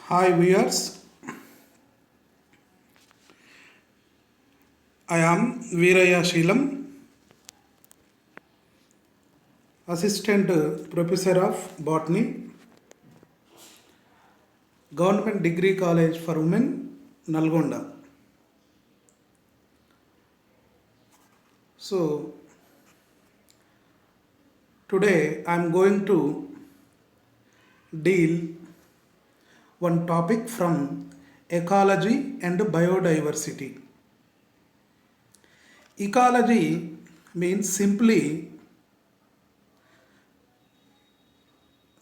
Hi viewers, I am Veeraya Sheelam, Assistant Professor of Botany, Government Degree College for Women, Nalgonda. So today I am going to deal one topic from ecology and biodiversity. Ecology means simply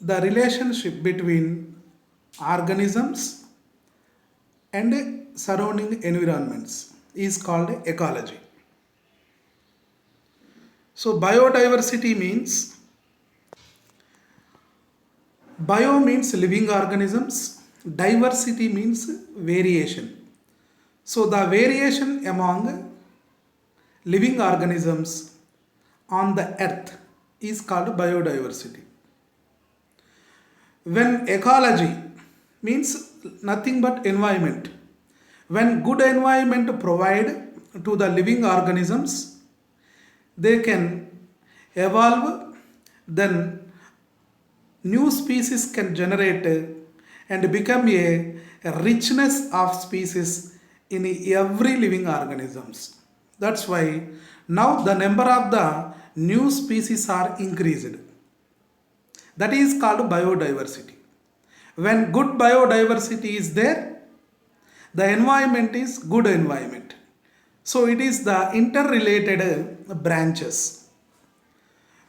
the relationship between organisms and surrounding environments is called ecology. So biodiversity means bio means living organisms, diversity means variation. So the variation among living organisms on the earth is called biodiversity. When ecology means nothing but environment. When good environment provide to the living organisms, they can evolve, then new species can generate and become a richness of species in every living organisms. That's why now the number of the new species are increased. That is called biodiversity. When good biodiversity is there, the environment is good environment. So it is the interrelated branches.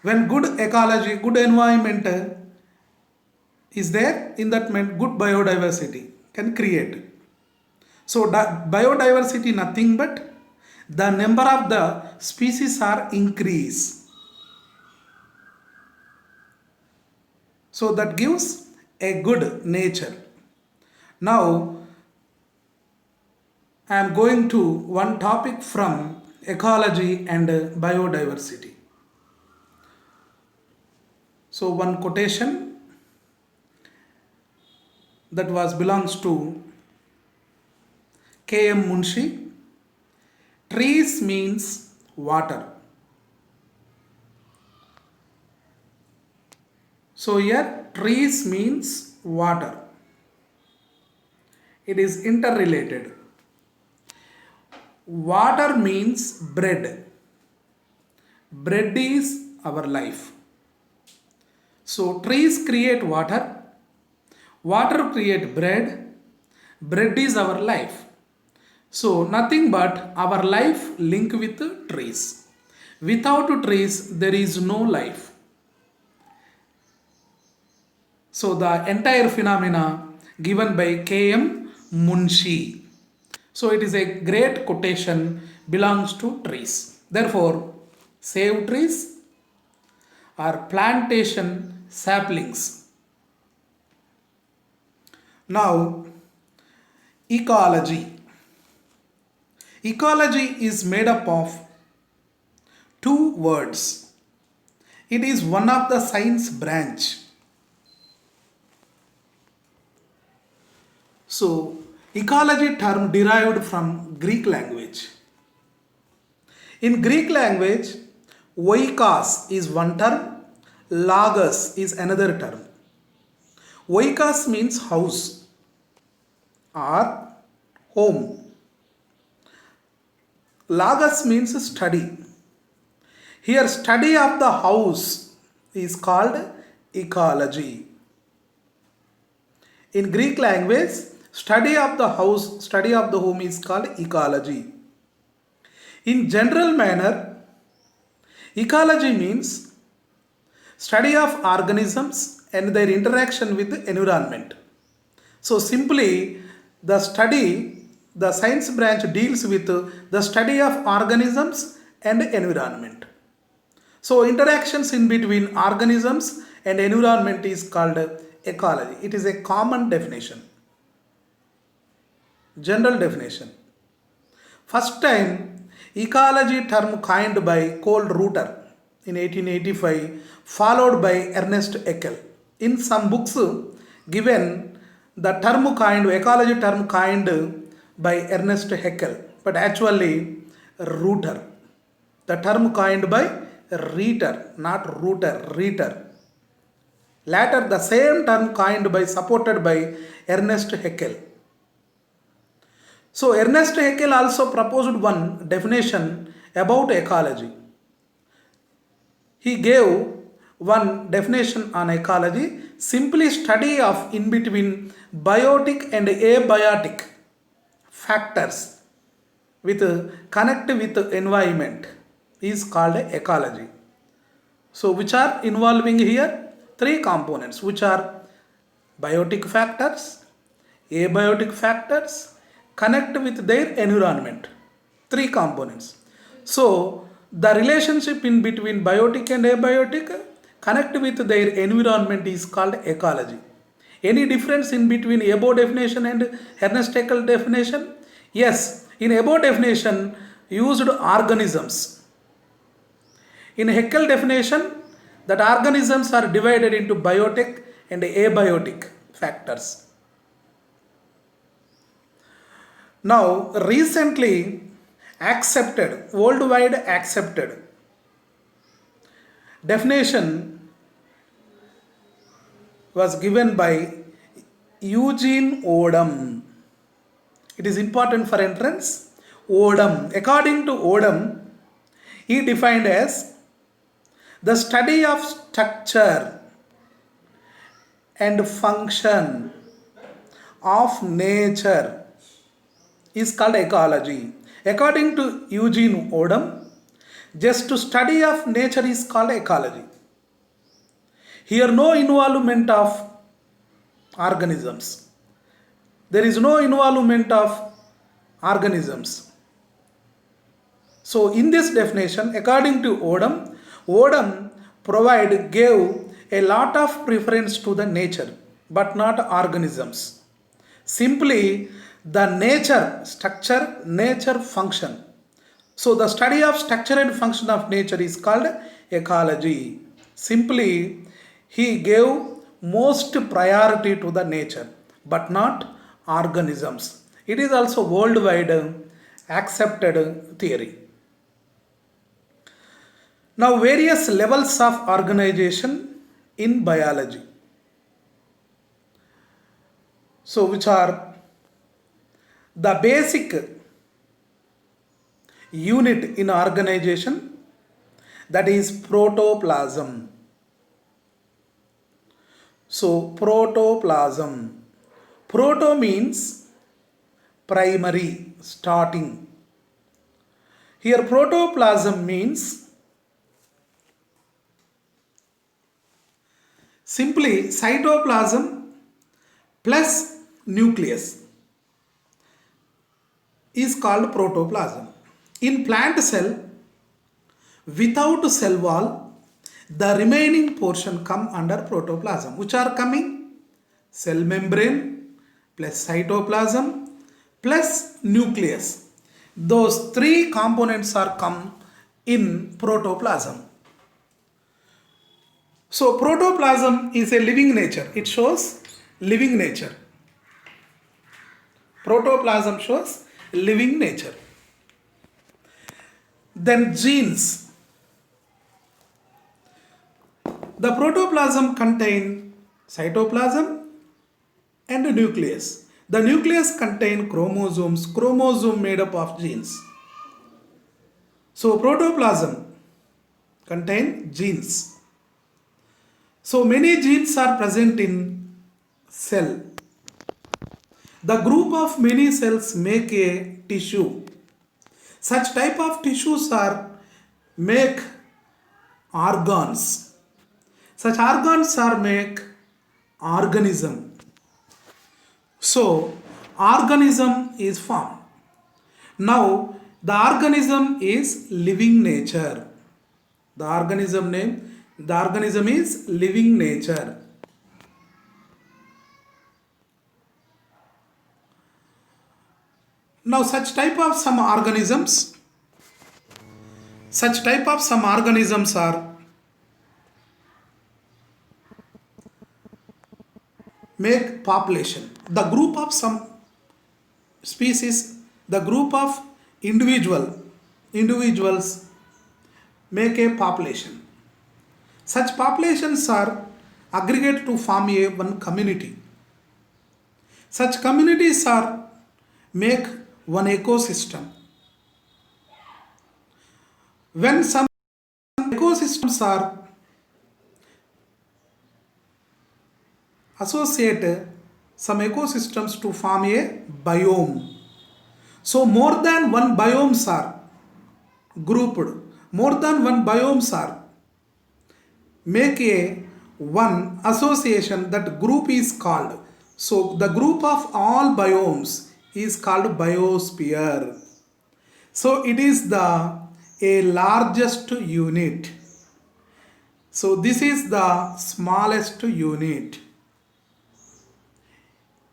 When good ecology, good environment is there, in that meant good biodiversity can create. So biodiversity nothing but the number of the species are increase. So that gives a good nature. Now I am going to one topic from ecology and biodiversity. So one quotation that was belongs to K.M. Munshi. Trees means water. So here trees means water. It is interrelated. Water means bread. Bread is our life. So trees create water. Water create bread. Bread is our life. So nothing but our life link with trees. Without trees there is no life. So the entire phenomena given by K.M. Munshi. So it is a great quotation belongs to trees. Therefore, save trees or plantation saplings. Now, ecology. Ecology is made up of two words. It is one of the science branch. So, ecology term derived from Greek language. In Greek language, oikos is one term, logos is another term. Oikos means house or home. Logos means study. Here, study of the house is called ecology. In Greek language, study of the house, study of the home is called ecology. In general manner, ecology means study of organisms and their interaction with the environment. So simply the study, the science branch deals with the study of organisms and environment. So interactions in between organisms and environment is called ecology. It is a common definition. General definition. First time ecology term coined by Cole Reuter in 1885, followed by Ernest Haeckel. In some books given the term coined, ecology term coined by Ernest Haeckel, but actually Reuter. The term coined by Reuter, not Reuter, Reuter. Later, the same term coined by, supported by Ernest Haeckel. So, Ernest Haeckel also proposed one definition about ecology. He gave one definition on ecology: simply study of in between biotic and abiotic factors with connect with environment is called ecology. So, which are involving here? Three components, which are biotic factors, abiotic factors, connect with their environment. Three components. So, the relationship in between biotic and abiotic connect with their environment is called ecology. Any difference in between above definition and Ernest Haeckel definition? Yes, in above definition used organisms. In Haeckel definition, that organisms are divided into biotic and abiotic factors. Now, recently accepted, worldwide accepted definition was given by Eugene Odum. It is important for entrance. Odum. According to Odum, he defined as the study of structure and function of nature is called ecology. According to Eugene Odum, just to study of nature is called ecology. Here no involvement of organisms. There is no involvement of organisms. So in this definition, according to Odum, gave a lot of preference to the nature, but not organisms. Simply the nature, structure, nature, function. So the study of structure and function of nature is called ecology. Simply he gave most priority to the nature, but not organisms. It is also worldwide accepted theory. Now, various levels of organization in biology. So, which are the basic unit in organization, that is protoplasm. So, protoplasm. Proto means primary, starting. Here, protoplasm means simply cytoplasm plus nucleus is called protoplasm. In plant cell, without cell wall, the remaining portion come under protoplasm. Which are coming? Cell membrane plus cytoplasm plus nucleus. Those three components are come in protoplasm. So protoplasm is a living nature. It shows living nature. Protoplasm shows living nature. Then genes. The protoplasm contain cytoplasm and nucleus. The nucleus contain chromosomes. Chromosome made up of genes. So protoplasm contain genes. So many genes are present in cell. The group of many cells make a tissue. Such type of tissues are make organs. Such organs are make organism. So organism is formed. Now the organism is living nature. The organism is living nature. Now such type of some organisms are make population. The group of some species, the group of individuals make a population. Such populations are aggregate to form a one community. Such communities are make one ecosystem. When some ecosystems are associated, some ecosystems to form a biome. So more than one biomes are grouped. More than one biomes are make a one association, that group is called. So the group of all biomes is called biosphere. So it is the a largest unit. So this is the smallest unit.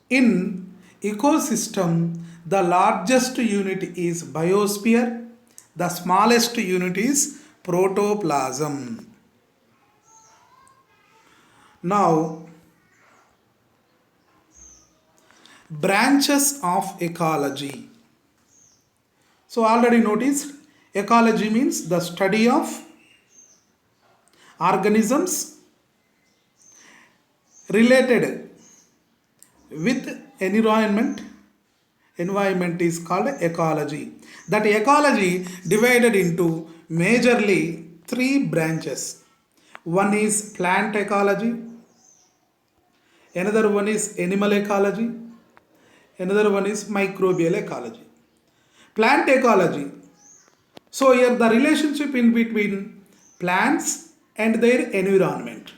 In ecosystem, the largest unit is biosphere, the smallest unit is protoplasm. Now, branches of ecology. So already noticed, ecology means the study of organisms related with environment. Environment is called ecology. That ecology divided into majorly three branches. One is plant ecology, another one is animal ecology, another one is microbial ecology. Plant ecology. So here the relationship in between plants and their environment.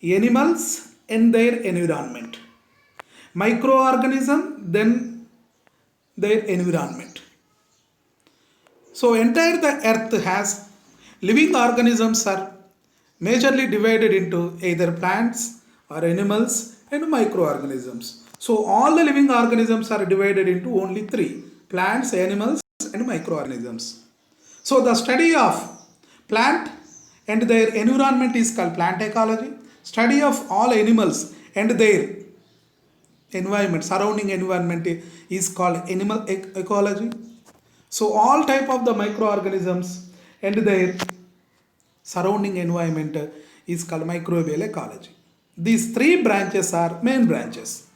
Animals and their environment. Microorganism, then their environment. So entire the earth has living organisms are majorly divided into either plants or animals and microorganisms. So all the living organisms are divided into only three: plants, animals and microorganisms. So the study of plant and their environment is called plant ecology. Study of all animals and their environment, surrounding environment, is called animal ecology. So all type of the microorganisms and their surrounding environment is called microbial ecology. These three branches are main branches.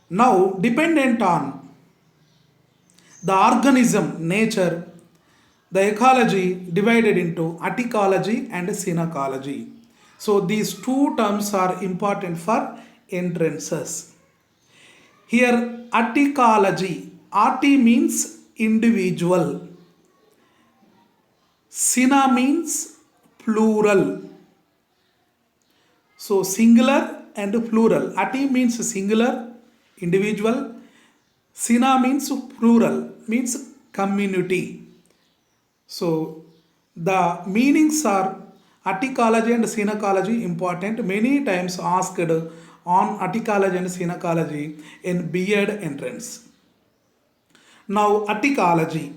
Now, dependent on the organism nature, the ecology divided into aticology and synecology. So these two terms are important for entrances. Here, aticology. Ati means individual. Sina means plural. So singular and plural. Ati means singular, individual. Sina means plural, means community. So the meanings are aticology and synecology important. Many times asked on aticology and synecology in B.Ed entrance. Now aticology.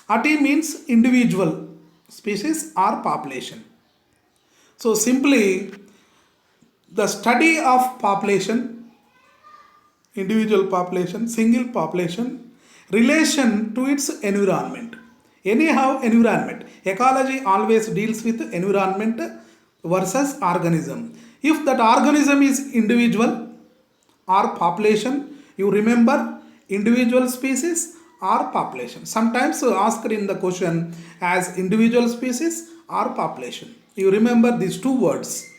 Ati means individual, species or population. So simply the study of population, individual population, single population, relation to its environment. Anyhow, environment. Ecology always deals with environment versus organism. If that organism is individual or population, you remember individual species or population. Sometimes asked in the question as individual species or population. You remember these two words.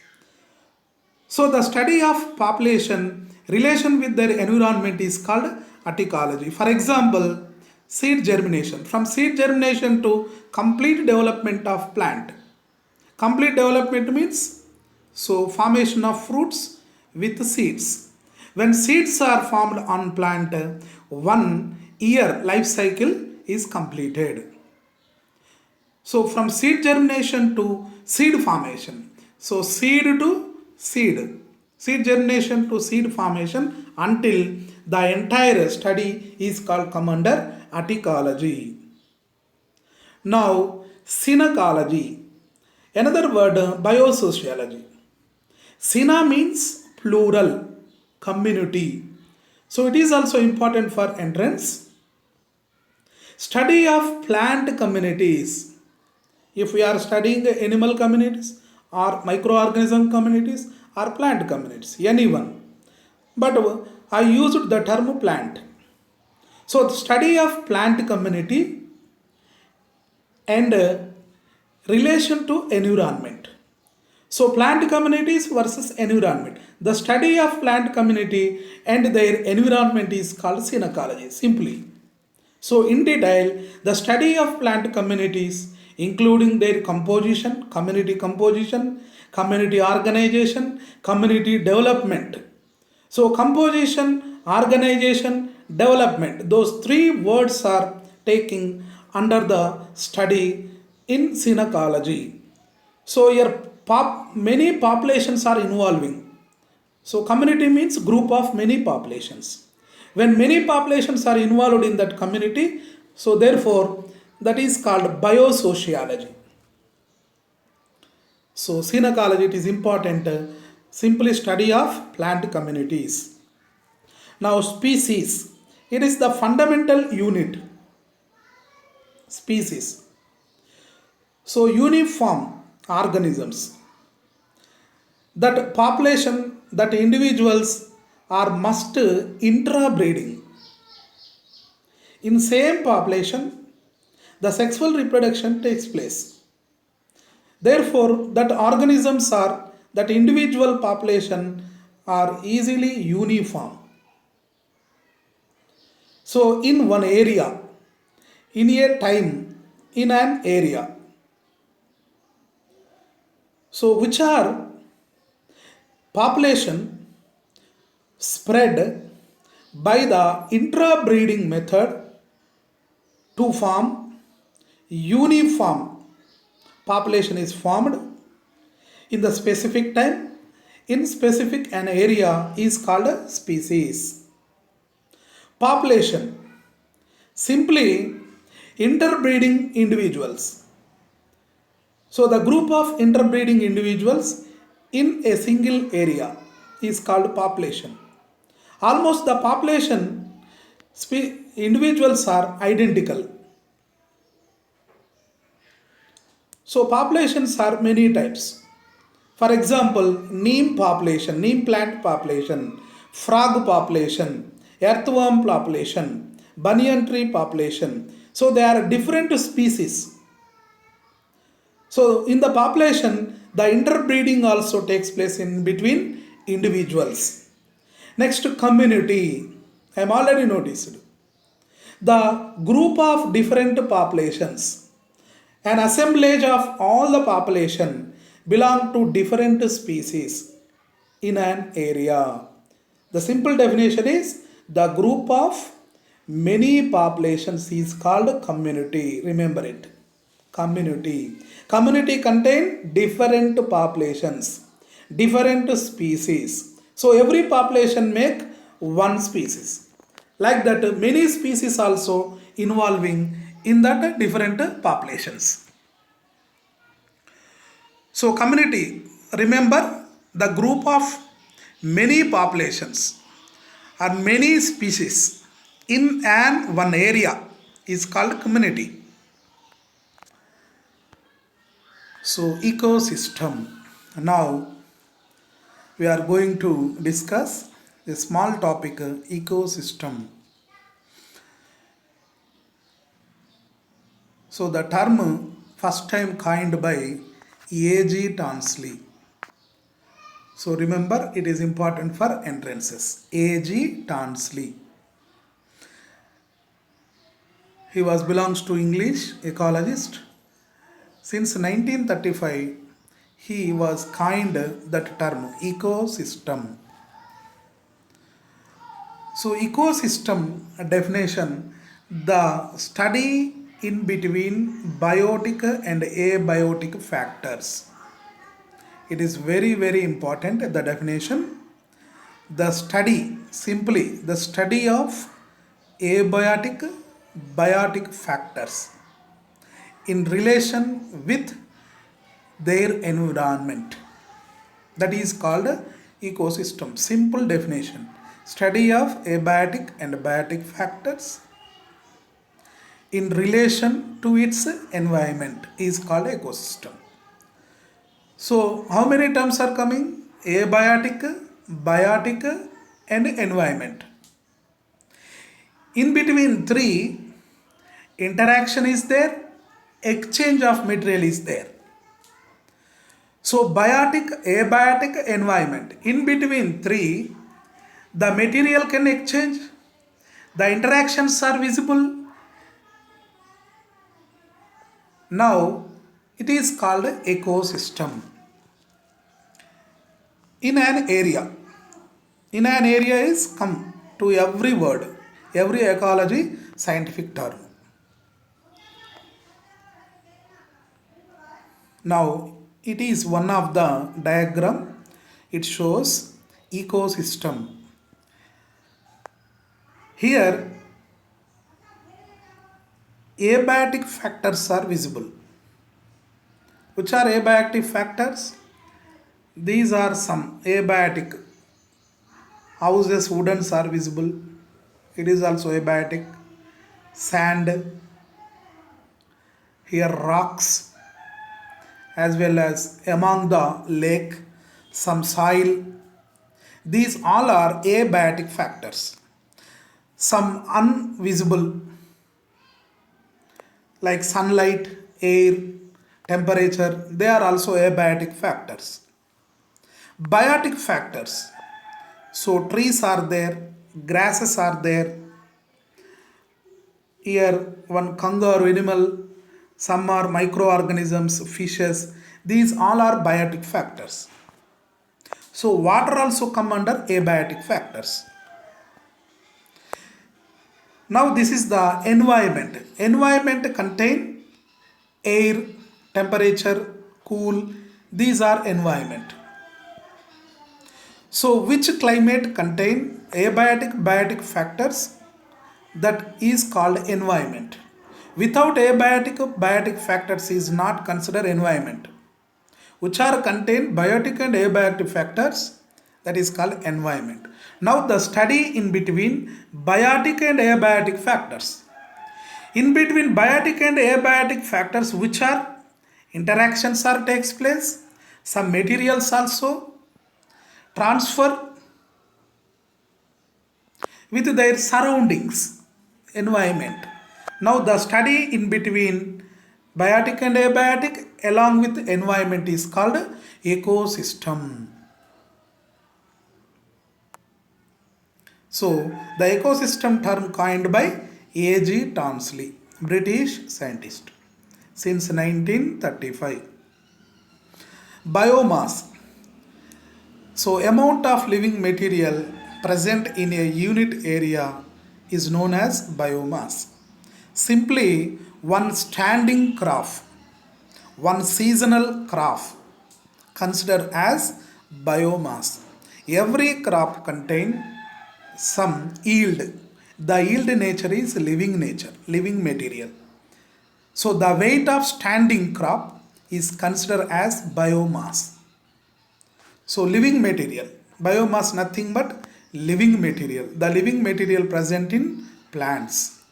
So the study of population relation with their environment is called aticology. For example, seed germination. From seed germination to complete development of plant. Complete development means so formation of fruits with seeds. When seeds are formed on plant, 1 year life cycle is completed. So from seed germination to seed formation. So seed to seed. Seed germination to seed formation until the entire study is called come under aticology. Now synecology. Another word biosociology. Syna means plural, community. So it is also important for entrance. Study of plant communities. If we are studying animal communities or microorganism communities or plant communities, anyone. But I used the term plant. So the study of plant community and relation to environment. So plant communities versus environment. The study of plant community and their environment is called synecology, simply. So in detail, the study of plant communities, including their composition, community organization, community development. So composition, organization, development, those three words are taking under the study in synecology. So here many populations are involving. So community means group of many populations. When many populations are involved in that community, so therefore that is called biosociology. So synecology, it is important, simply study of plant communities. Now species, it is the fundamental unit. Species. So uniform organisms, that population, that individuals are must interbreeding. In same population, the sexual reproduction takes place. Therefore, that organisms are, that individual population are easily uniform. So in one area, in a time, in an area. So which are population spread by the interbreeding method to form uniform population is formed in the specific time, in specific an area is called a species. Population, simply interbreeding individuals. So the group of interbreeding individuals in a single area is called population. Almost the population individuals are identical. So populations are many types. For example, neem population, neem plant population, frog population, earthworm population, banyan tree population. So there are different species. So in the population, the interbreeding also takes place in between individuals. Next, community. I am already noticed. The group of different populations, an assemblage of all the population belong to different species in an area. The simple definition is the group of many populations is called community. Remember it. Community. Community contain different populations, different species. So every population make one species. Like that, many species also involving in that different populations. So community, remember the group of many populations or many species in an one area is called community. So ecosystem. Now we are going to discuss a small topic, ecosystem. So the term first time coined by A.G. Tonsley. So remember, it is important for entrances. A.G. Tonsley. He belongs to English ecologist. Since 1935, he was coined that term ecosystem. So ecosystem definition, the study in between biotic and abiotic factors. It is very, very important, the definition. The study, simply the study of abiotic, biotic factors in relation with their environment. That is called ecosystem. Simple definition. Study of abiotic and biotic factors in relation to its environment is called ecosystem. So, how many terms are coming? Abiotic, biotic, and environment. In between three, interaction is there, exchange of material is there. So, biotic, abiotic, environment. In between three, the material can exchange, the interactions are visible. Now, it is called ecosystem. In an area is come to every word, every ecology scientific term. Now, it is one of the diagram. It shows ecosystem. Here, abiotic factors are visible. Which are abiotic factors? These are some abiotic. Houses, woodens are visible. It is also abiotic. Sand. Here rocks. As well as among the lake, some soil. These all are abiotic factors. Some invisible like sunlight, air, temperature, they are also abiotic factors. Biotic factors. So trees are there, grasses are there. Here one kangaroo animal, some are microorganisms, fishes. These all are biotic factors. So water also come under abiotic factors. Now this is the environment. Environment contain air, temperature, cool. These are environment. So which climate contain abiotic, biotic factors? That is called environment. Without abiotic, biotic factors is not considered environment. Which are contain biotic and abiotic factors, that is called environment. Now the study in between biotic and abiotic factors. In between biotic and abiotic factors, which are interactions are takes place, some materials also transfer with their surroundings, environment. Now the study in between biotic and abiotic along with environment is called ecosystem. So the ecosystem term coined by A.G. Townsley, British scientist, since 1935. Biomass. So amount of living material present in a unit area is known as biomass. Simply one standing crop, one seasonal crop considered as biomass. Every crop contains some yield. The yield nature is living nature, living material. So the weight of standing crop is considered as biomass. So living material, biomass nothing but living material. The living material present in plants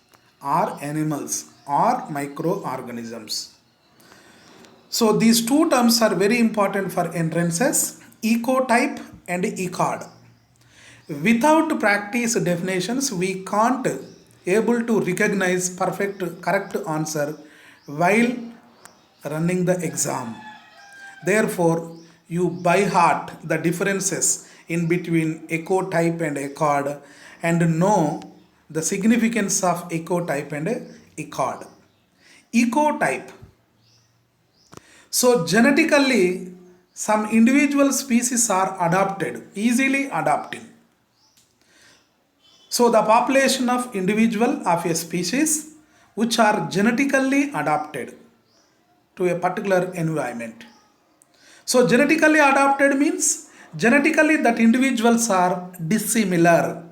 or animals or microorganisms. So these two terms are very important for entrances, ecotype and ecod. Without practice definitions, we can't able to recognize perfect correct answer while running the exam. Therefore, you by heart the differences in between ecotype and ecod and know the significance of ecotype and ecod. Ecotype. So genetically, some individual species are adapted, easily adapting. So the population of individual of a species which are genetically adapted to a particular environment. So genetically adapted means genetically that individuals are dissimilar,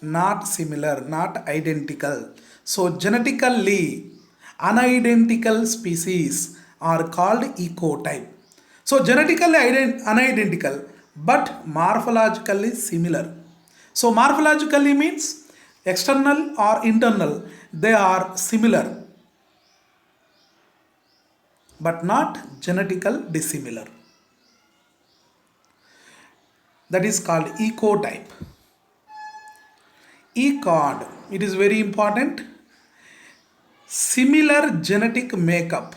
not similar, not identical. So genetically unidentical species are called ecotype. So genetically unidentical, but morphologically similar. So morphologically means external or internal, they are similar but not genetical dissimilar. That is called ecotype. ECOD, it is very important. Similar genetic makeup.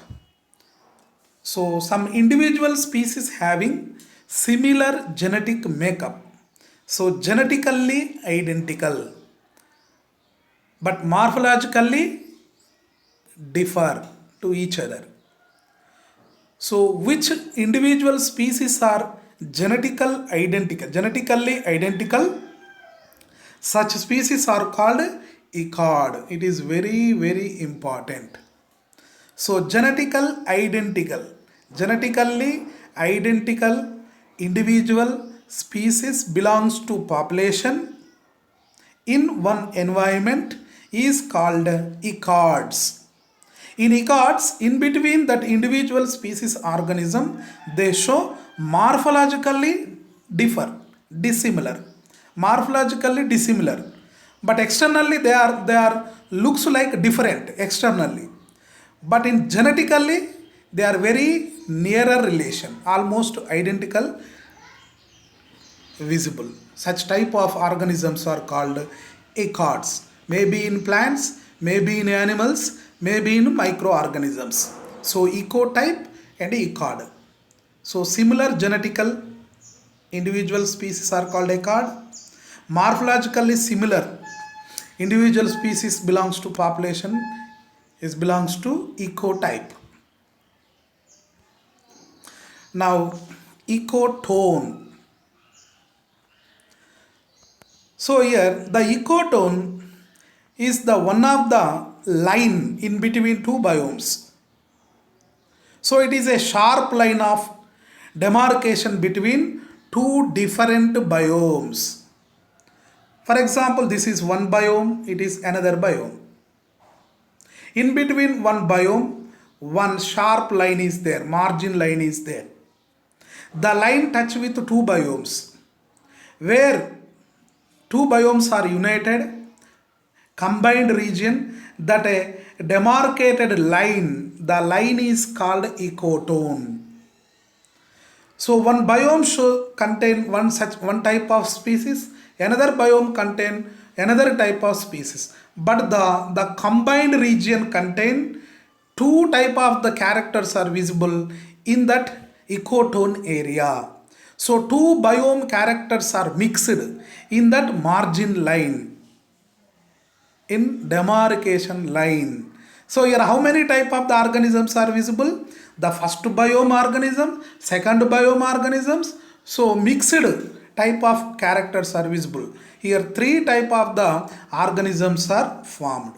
So some individual species having similar genetic makeup. So genetically identical but morphologically differ to each other. So which individual species are genetically identical? Such species are called echod. It is very, very important. So genetically identical individual species belongs to population in one environment is called echods. In echods, in between that individual species organism, they show morphologically dissimilar, but externally they are looks like different externally, but in genetically they are very nearer relation, almost identical visible. Such type of organisms are called echods. Maybe in plants, maybe in animals, maybe in microorganisms. So ecotype and echod. So similar genetical individual species are called echod. Morphologically similar individual species belongs to population is belongs to ecotype. Now ecotone. So here the ecotone is the one of the line in between two biomes. So it is a sharp line of demarcation between two different biomes. For example, this is one biome, it is another biome. In between one biome, one sharp line is there, margin line is there. The line touch with two biomes. Where two biomes are united, combined region, that a demarcated line, the line is called ecotone. So one biome should contain one type of species, another biome contain another type of species, but the combined region contain two type of the characters are visible in that ecotone area. So two biome characters are mixed in that margin line, in demarcation line. So here how many type of the organisms are visible? The first biome organism, second biome organisms. So mixed type of characters are visible. Here three type of the organisms are formed.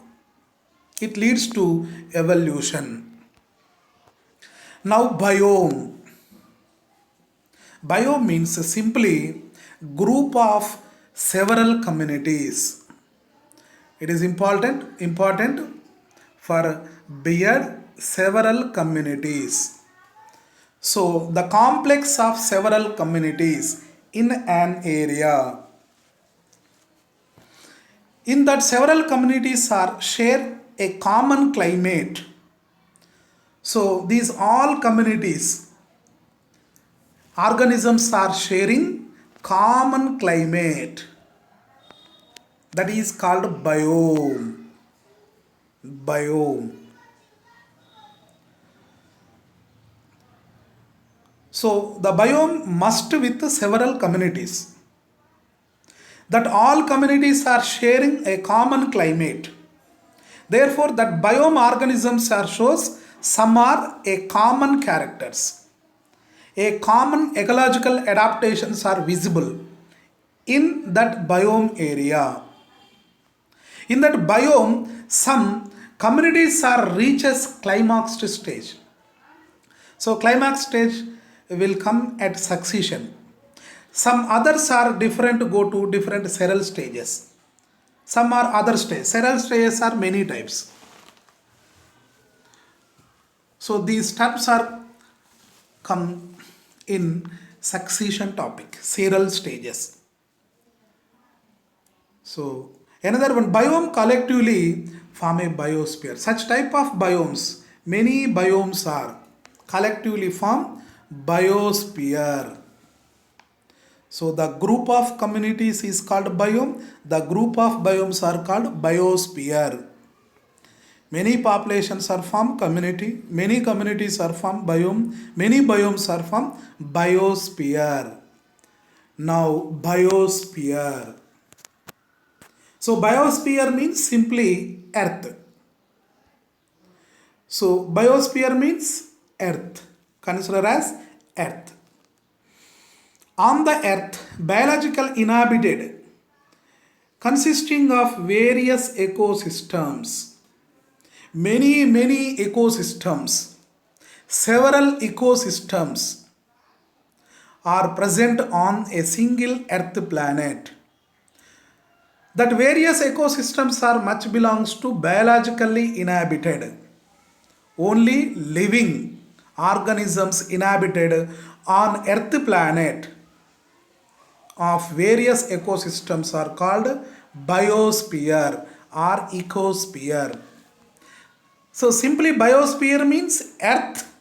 It leads to evolution. Now biome. Biome means simply group of several communities. It is important for beard several communities. So the complex of several communities in an area. In that several communities are share a common climate. So these all communities, organisms are sharing common climate. That is called biome. Biome. So the biome must with several communities. That all communities are sharing a common climate. Therefore, that biome organisms are shows some are a common characters. A common ecological adaptations are visible in that biome area. In that biome, some communities are reaches climax stage. So climax stage will come at succession. Some others are different, go to different seral stages. Some are other stages. Seral stages are many types. So these steps are come in succession topic, serial stages. So another one, biome collectively form a biosphere. Such type of biomes, many biomes are collectively form biosphere. So the group of communities is called biome. The group of biomes are called biosphere. Many populations are from community. Many communities are from biome. Many biomes are from biosphere. Now biosphere. So biosphere means simply earth. So biosphere means earth. Consider as earth. On the earth, biological inhabited consisting of various ecosystems. Many ecosystems, several ecosystems are present on a single earth planet. That various ecosystems are much belongs to biologically inhabited. Only living organisms inhabited on earth planet of various ecosystems are called biosphere or ecosphere. So simply biosphere means earth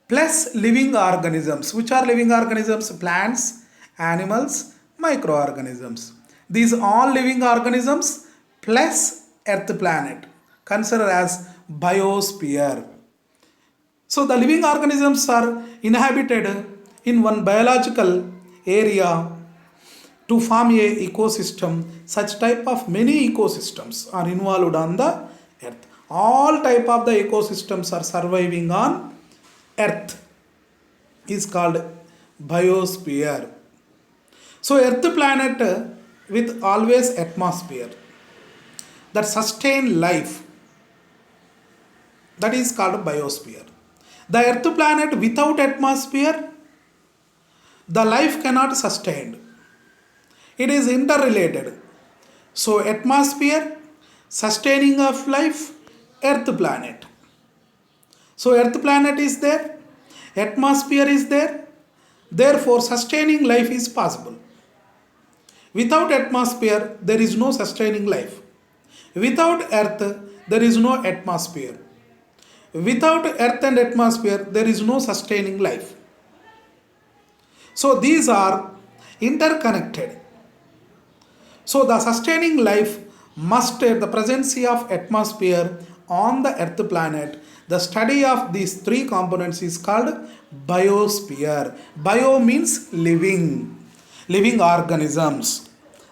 plus living organisms. Which are living organisms? Plants, animals, microorganisms. These all living organisms plus earth planet. Consider as biosphere. So the living organisms are inhabited in one biological area to form a ecosystem. Such type of many ecosystems are involved on the earth. All type of the ecosystems are surviving on earth is called biosphere. So earth planet with always atmosphere that sustain life, that is called biosphere. The earth planet without atmosphere, the life cannot sustain. It is interrelated. So atmosphere, sustaining of life, earth planet. So earth planet is there, atmosphere is there, therefore sustaining life is possible. Without atmosphere, there is no sustaining life. Without earth, there is no atmosphere. Without earth and atmosphere, there is no sustaining life. So these are interconnected. So the sustaining life must the presence of atmosphere on the earth planet. The study of these three components is called biosphere. Bio means living, living organisms.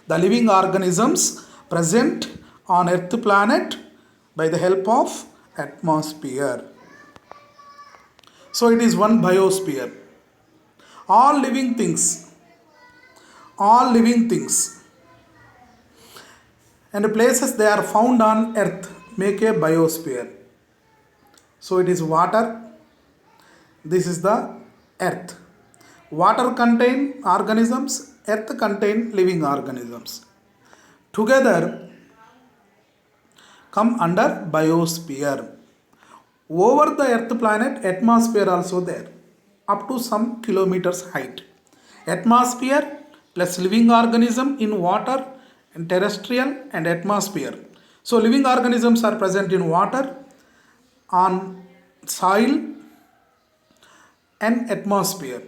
The living organisms present on earth planet by the help of atmosphere. So it is one biosphere. All living things and places they are found on earth make a biosphere. So it is water, this is the earth. Water contain organisms, earth contain living organisms. Together come under biosphere. Over the earth planet, atmosphere also there, up to some kilometers height. Atmosphere plus living organism in water and terrestrial and atmosphere. So living organisms are present in water, on soil and atmosphere.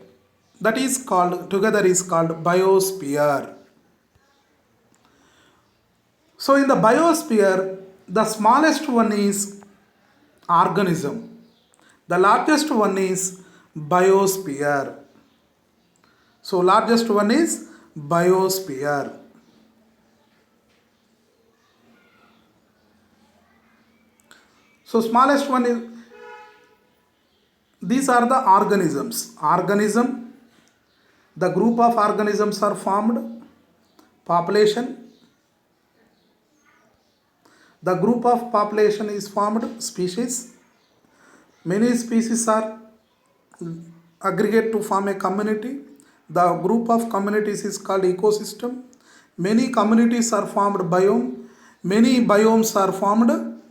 That is called, together is called biosphere. So in the biosphere, the smallest one is organism. The largest one is biosphere. So largest one is biosphere. So smallest one is, these are the organisms. Organism, the group of organisms are formed. Population, the group of population is formed. Species, many species are aggregate to form a community. The group of communities is called ecosystem. Many communities are formed biome. Many biomes are formed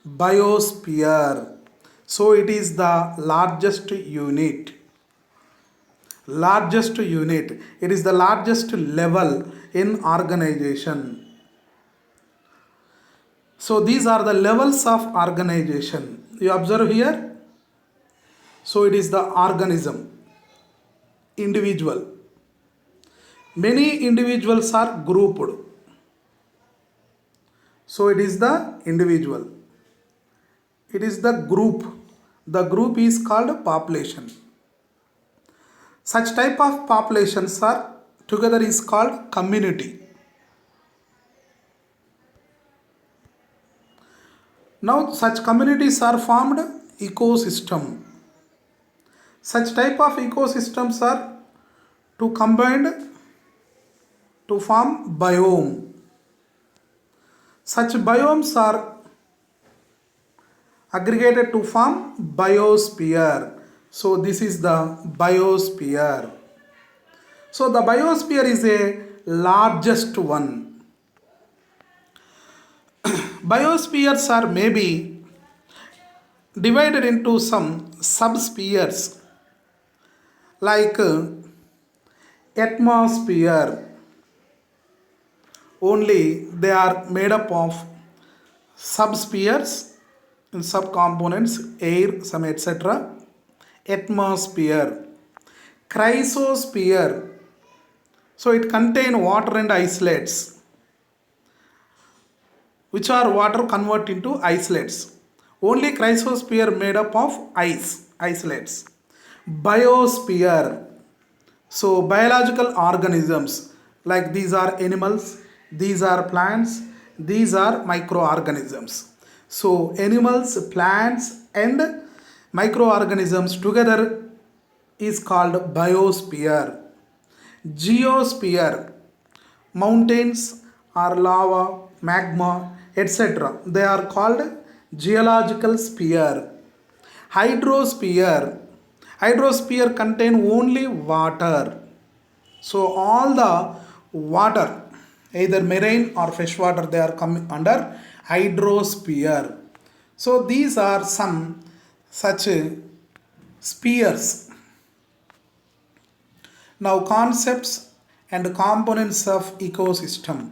biosphere. So it is the largest unit. Largest unit. It is the largest level in organization. So these are the levels of organization. You observe here. So it is the organism, individual. Many individuals are grouped. So it is the individual. It is the group. The group is called population. Such type of populations are together is called community. Now such communities are formed ecosystem. Such type of ecosystems are to combined to form biome. Such biomes are aggregated to form biosphere. So this is the biosphere. So the biosphere is a largest one. Biospheres are maybe divided into some subspheres like atmosphere. Only they are made up of subspheres and subcomponents, air, some etc. Atmosphere. Chrysosphere. So it contains water and isolates, which are water convert into isolates. Only chrysosphere made up of isolates. Biosphere. So biological organisms, like these are animals, these are plants, these are microorganisms. So animals, plants and microorganisms together is called biosphere. Geosphere. Mountains or lava, magma, etc. They are called geological sphere. Hydrosphere. Hydrosphere contain only water. So all the water, either marine or fresh water, they are coming under hydrosphere. So these are some such spheres. Now concepts and components of ecosystem.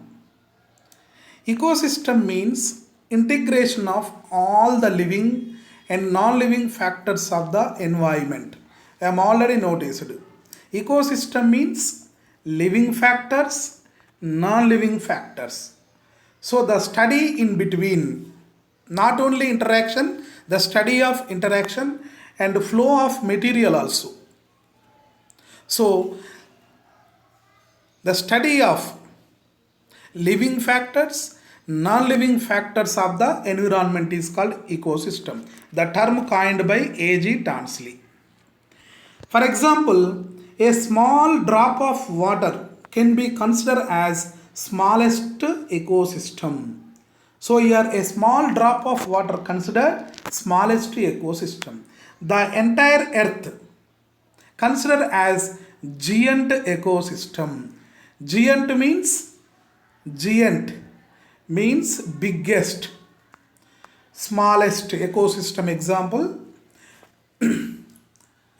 Ecosystem means integration of all the living and non-living factors of the environment. I am already noticed. Ecosystem means living factors, non-living factors. So the study in between, not only interaction, the study of interaction and flow of material also. So the study of living factors, non-living factors of the environment is called ecosystem. The term coined by A.G. Tansley. For example, a small drop of water can be considered as smallest ecosystem. So here a small drop of water considered smallest ecosystem. The entire earth considered as giant ecosystem. Giant means biggest. Smallest ecosystem example,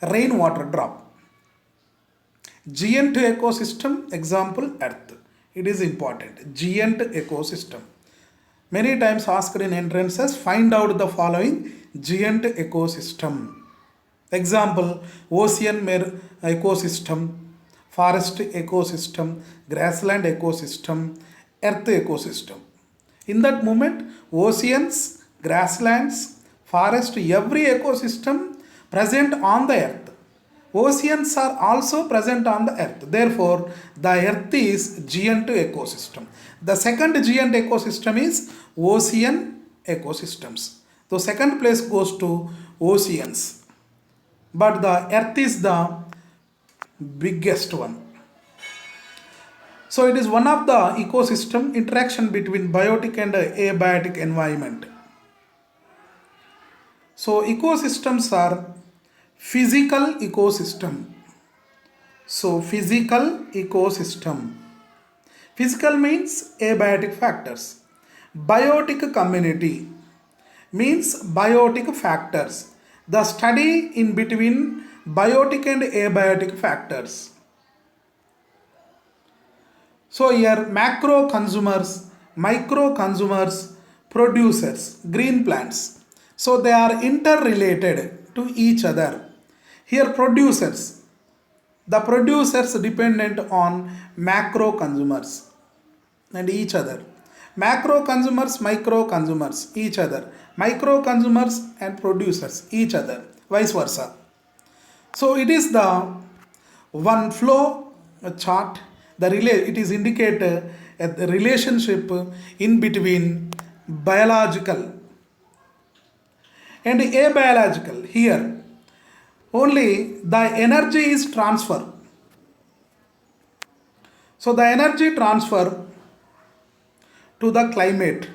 rainwater drop. Giant ecosystem example, earth. It is important. Giant ecosystem. Many times asked in entrances, find out the following giant ecosystem. Example, ocean ecosystem, forest ecosystem, grassland ecosystem, earth ecosystem. In that moment, oceans, grasslands, forest, every ecosystem present on the earth. Oceans are also present on the earth. Therefore, the earth is giant ecosystem. The second giant ecosystem is ocean ecosystems. So second place goes to oceans. But the earth is the biggest one. So it is one of the ecosystem interaction between biotic and abiotic environment. So ecosystems are physical ecosystem. So physical ecosystem. Physical means abiotic factors. Biotic community means biotic factors. The study in between biotic and abiotic factors. So here macro consumers, micro consumers, producers, green plants. So they are interrelated to each other. Here producers, the producers dependent on macro consumers and each other. Macro consumers, micro consumers, each other. Micro consumers and producers, each other. Vice versa. So it is the one flow chart. It is indicate the relationship in between biological and abiological. Here only the energy is transfer. So the energy transfer to the climate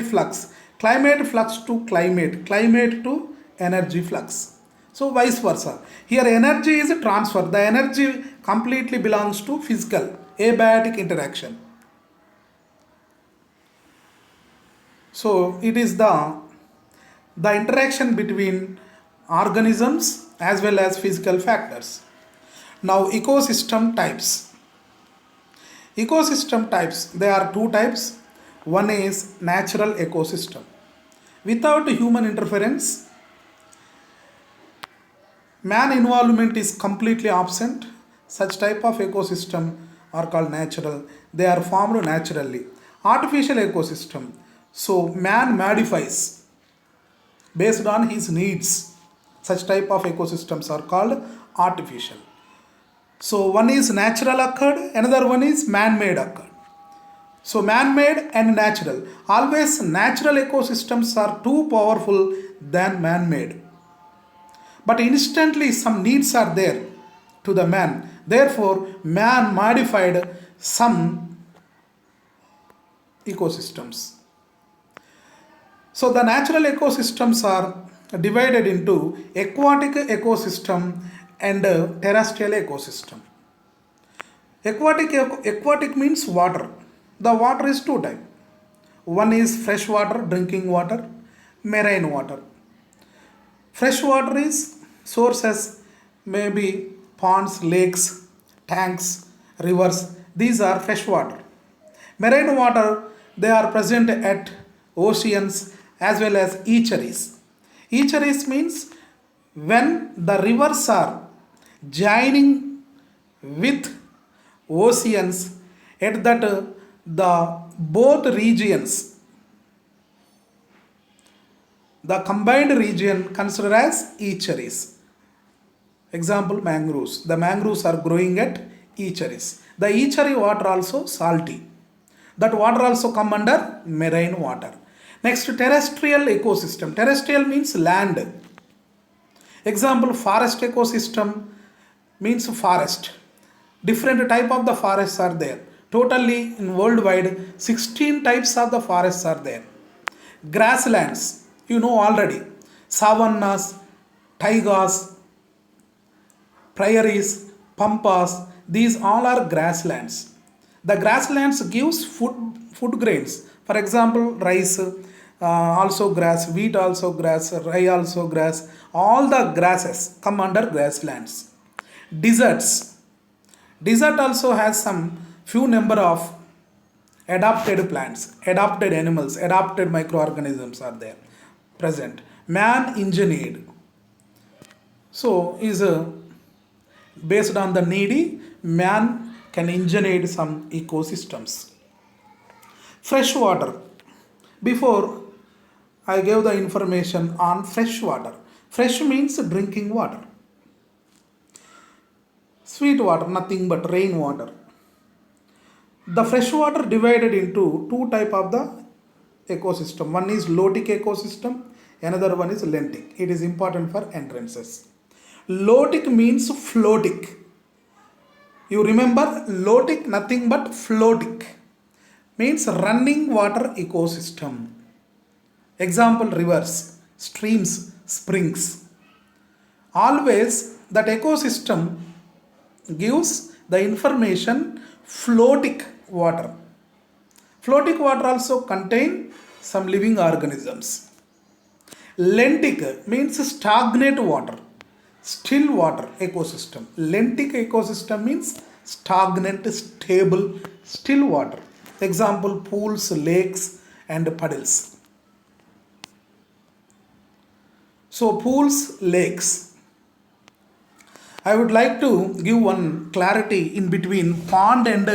flux, to climate to energy flux. So vice versa. Here energy is a transfer. The energy completely belongs to physical, abiotic interaction. So it is the interaction between organisms as well as physical factors. Now ecosystem types. Ecosystem types, there are two types. One is natural ecosystem. Without human interference, man involvement is completely absent. Such type of ecosystem are called natural. They are formed naturally. Artificial ecosystem. So man modifies based on his needs. Such type of ecosystems are called artificial. So one is natural occurred, another one is man-made occurred. So man-made and natural. Always natural ecosystems are too powerful than man-made. But instantly some needs are there to the man. Therefore, man modified some ecosystems. So the natural ecosystems are divided into aquatic ecosystem and terrestrial ecosystem. Aquatic means water. The water is two types. One is fresh water, drinking water, marine water. Fresh water is sources, maybe ponds, lakes, tanks, rivers. These are fresh water. Marine water, they are present at oceans as well as estuaries. Estuaries means when the rivers are joining with oceans, at that the both regions, the combined region considered as estuaries. Example, mangroves. The mangroves are growing at estuaries. The estuary water also salty. That water also come under marine water. Next, terrestrial ecosystem. Terrestrial means land. Example, forest ecosystem means forest. Different type of the forests are there. Totally in worldwide 16 types of the forests are there. Grasslands, you know already. Savannas, taigas, prairies, pampas, these all are grasslands. The grasslands gives food grains. For example, rice, also grass, wheat also grass, rye also grass. All the grasses come under grasslands. Deserts. Desert also has some few number of adapted plants, adapted animals, adapted microorganisms are there present. Man engineered. So is based on the needy, man can engineer some ecosystems. Fresh water. Before I gave the information on fresh water. Fresh means drinking water. Sweet water, nothing but rain water. The fresh water divided into two type of the ecosystem. One is lotic ecosystem, another one is lentic. It is important for entrances. Lotic means floatic. You remember lotic, nothing but floatic. Means running water ecosystem. Example, rivers, streams, springs. Always that ecosystem gives the information floatic water. Floatic water also contain some living organisms. Lentic means stagnant water. still water ecosystem. Lentic ecosystem means stagnant, stable, still water. Example, pools, lakes and puddles. So pools, lakes. I would like to give one clarity in between pond and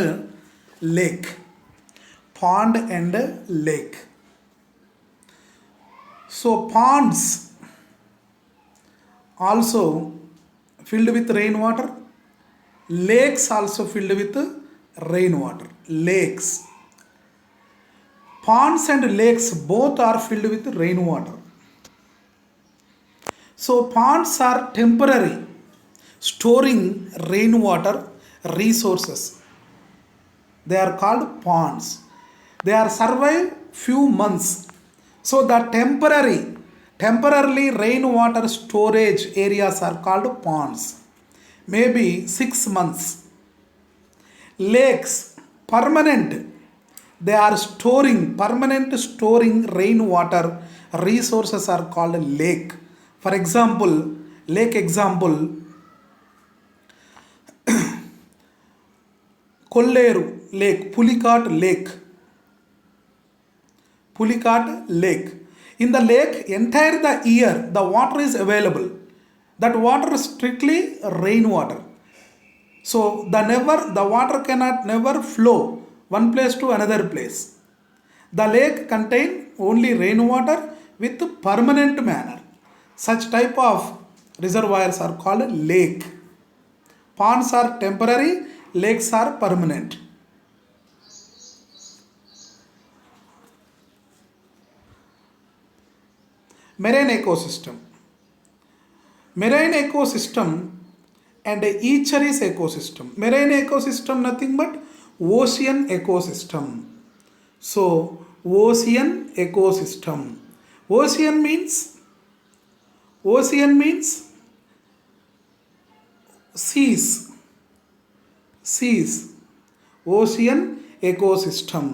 lake. Pond and lake. So ponds also filled with rainwater. Lakes also filled with rainwater. Lakes. Ponds and lakes both are filled with rainwater. So ponds are temporary, storing rainwater resources. They are called ponds. They are survive few months. So the temporarily rainwater storage areas are called ponds. Maybe 6 months. Lakes, permanent. They are permanent storing rainwater resources are called lake. For example, lake example, Kolleru Lake, Pulicat Lake. Pulicat Lake. In the lake, entire the year, the water is available. That water is strictly rainwater. So the water cannot never flow one place to another place. The lake contain only rainwater with permanent manner. Such type of reservoirs are called lake. Ponds are temporary, lakes are permanent. Marine ecosystem. Marine ecosystem and eacheries ecosystem. Marine ecosystem nothing but ocean ecosystem. So ocean ecosystem. Ocean means seas. Ocean ecosystem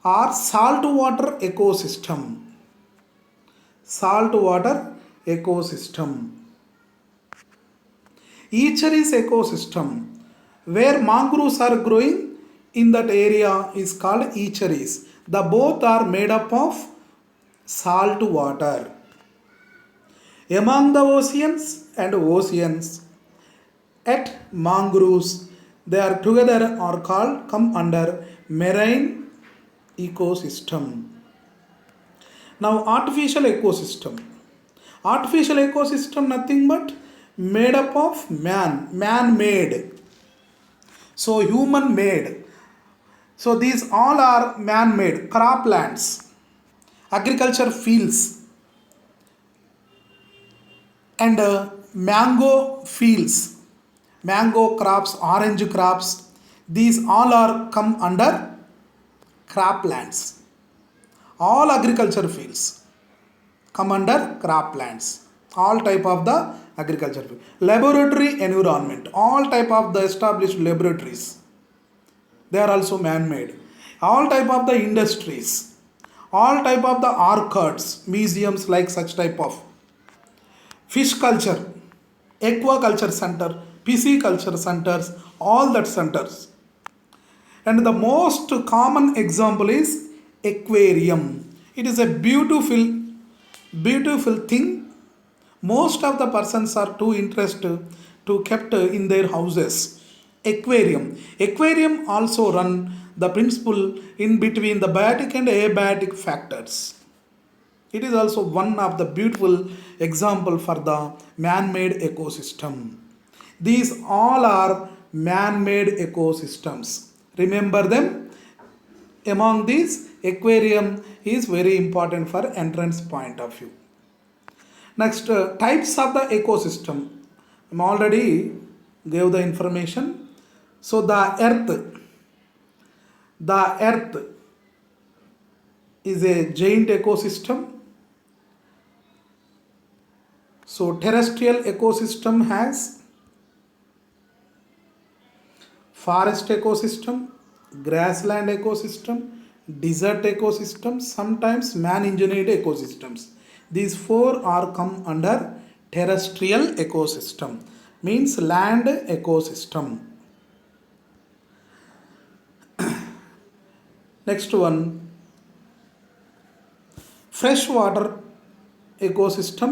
or saltwater ecosystem. Saltwater ecosystem. Eacheries ecosystem, where mangroves are growing in that area is called eacheries. The both are made up of salt water. Among the oceans at mangroves, they are together or come under marine ecosystem. Now artificial ecosystem. Artificial ecosystem nothing but made up of man-made. So human made. So these all are man-made. Croplands, agriculture fields and mango fields, mango crops, orange crops. These all are come under croplands. All agriculture fields come under croplands. All type of the agriculture field. Laboratory environment. All type of the established laboratories. They are also man-made. All type of the industries. All type of the orchards, museums like such type of. Fish culture, aquaculture center, pisciculture centers, all that centers. And the most common example is aquarium. It is a beautiful thing. Most of the persons are too interested to kept in their houses. Aquarium also run the principle in between the biotic and abiotic factors. It is also one of the beautiful example for the man-made ecosystem. These all are man-made ecosystems. Remember them. Among these, aquarium is very important for entrance point of view. Next, types of the ecosystem. I already gave the information. So the earth is a giant ecosystem. So terrestrial ecosystem has forest ecosystem, grassland ecosystem, desert ecosystem, sometimes man-engineered ecosystems. These four are come under terrestrial ecosystem means land ecosystem. Next one, freshwater ecosystem,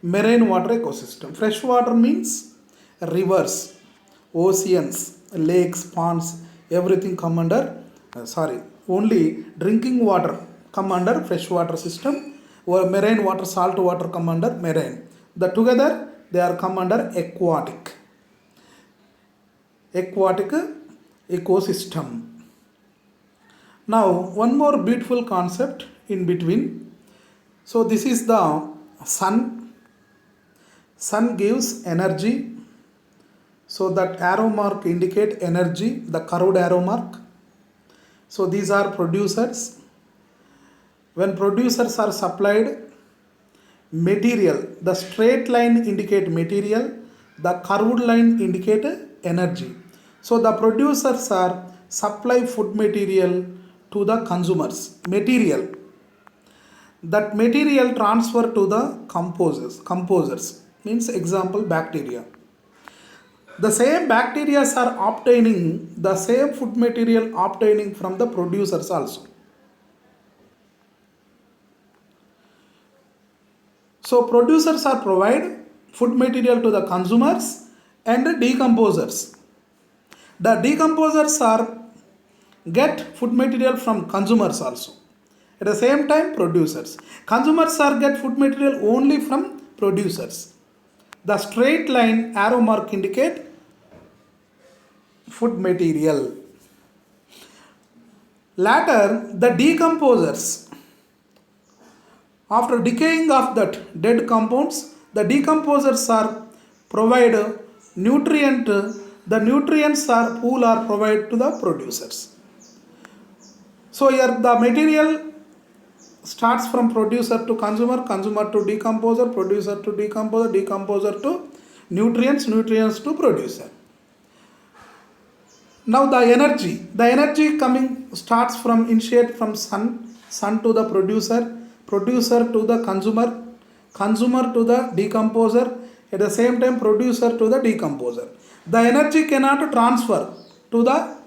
marine water ecosystem. Freshwater means rivers, oceans, lakes, ponds, everything come under only drinking water come under freshwater system, or marine water, salt water come under marine. The together they are come under aquatic ecosystem. Now one more beautiful concept in between. So this is the sun. Sun gives energy. So that arrow mark indicate energy, the curved arrow mark. So these are producers. When producers are supplied material, the straight line indicate material, the curved line indicate energy. So the producers are supply food material to the consumers. Material. That material transfer to the composers means example bacteria. The same bacteria are obtaining the same food material obtaining from the producers also. So producers are provide food material to the consumers and decomposers. The decomposers are get food material from consumers also. At the same time producers. Consumers are get food material only from producers. The straight line arrow mark indicate food material. Later the decomposers, after decaying of that dead compounds, the decomposers are provide nutrient. The nutrients are pool are provided to the producers. So here the material starts from producer to consumer, consumer to decomposer, producer to decomposer, decomposer to nutrients, nutrients to producer. Now the energy coming starts from initiate from sun to the producer, producer to the consumer, consumer to the decomposer, at the same time producer to the decomposer. The energy cannot transfer to the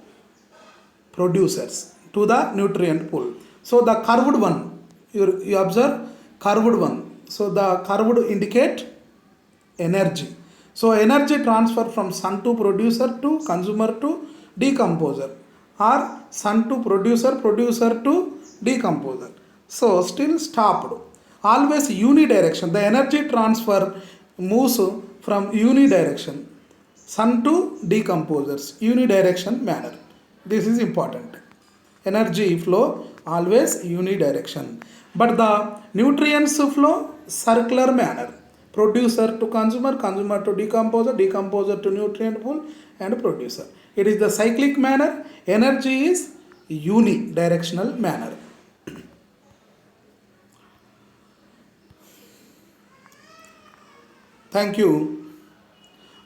producers, to the nutrient pool. So the curved one, you observe curved one. So the curved indicate energy. So energy transfer from sun to producer to consumer to decomposer, or sun to producer, producer to decomposer. So still stopped. Always unidirection. The energy transfer moves from unidirection. Sun to decomposers, unidirection manner. This is important. Energy flow always unidirection. But the nutrients flow circular manner. Producer to consumer, consumer to decomposer, decomposer to nutrient pool and producer. It is the cyclic manner. Energy is unidirectional manner. Thank you,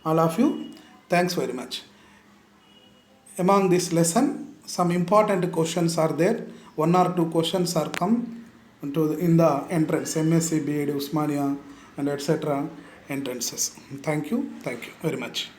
all of you. Thanks very much. Among this lesson, some important questions are there. 1 or 2 questions are come in the entrance, MSc, BEd, Usmania and etc. entrances. Thank you very much.